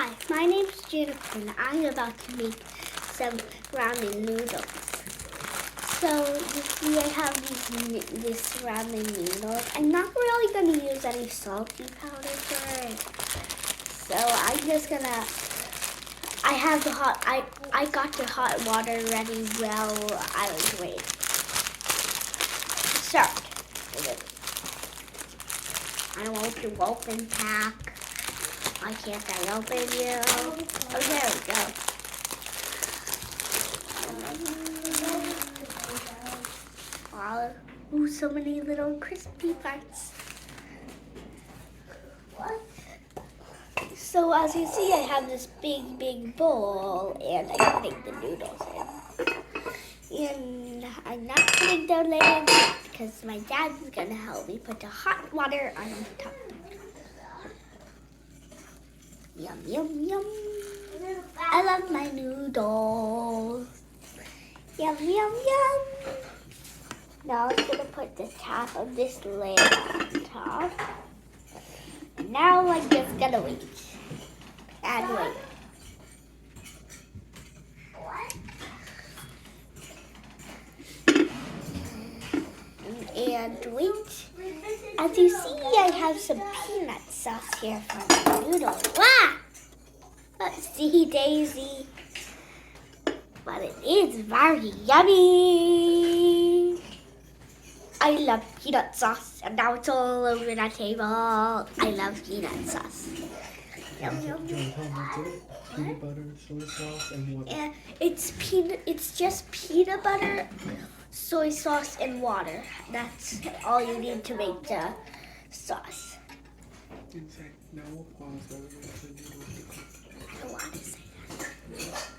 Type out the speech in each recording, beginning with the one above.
Hi, my name's Juniper and I'm about to make some ramen noodles. So you see I have this ramen noodles. I'm not really going to use any salty powder for it. So I'm just going to, I got the hot water ready while I was waiting. Start. I want to open pack. Why can't I open you? Oh, there we go. Wow. Ooh, so many little crispy parts. What? So as you see, I have this big bowl, and I'm putting the noodles in. And I'm not putting the lid in because my dad's gonna help me put the hot water on top. Yum, yum, yum. I love my noodles. Yum, yum, yum. Now I'm going to put the top of this layer on top. And now I'm just going to wait. And wait. And wait. As you see, I have some peanut sauce here for my noodles. Wow! See, Daisy. But it is very yummy. I love peanut sauce, and now it's all over the table. I love peanut sauce. Yum, yum. Peanut butter, soy sauce, and water. And it's just peanut butter, soy sauce, and water. That's all you need to make the sauce. No, I don't want to say that.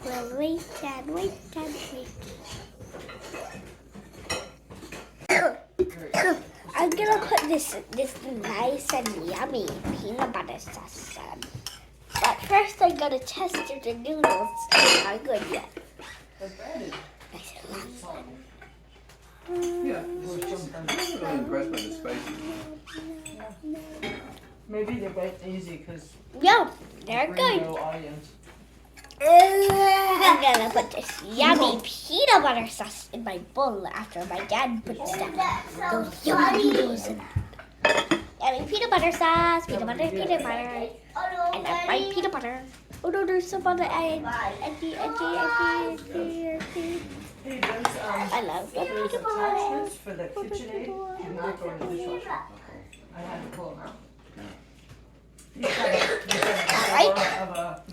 Well, wait and wait and wait. I'm gonna put this nice and yummy peanut butter sauce on. But first, I'm gonna test if the noodles are good yet. Nice and long. yeah, I'm really impressed by the spices. Maybe they're both easy because Yo, they're good. no audience. I'm gonna put this yummy peanut butter sauce in my bowl after my dad puts those yummy noodles in it. Yummy peanut butter sauce, peanut butter. I love my peanut butter. Oh no, there's some butter. Hey, those I love the those peanut butter. attachments for the KitchenAid do not go in the dishwasher. I had to pull them out. Alright,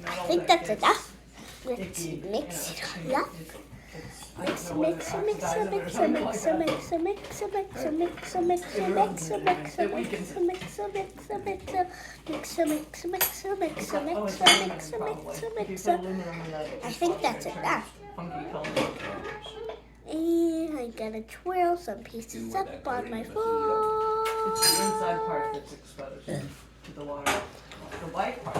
I think that's enough. Let's mix it all up. Mix. I think that's enough. And I'm gonna twirl some pieces up on my fork. It's the inside part that's exposed to the water. The white part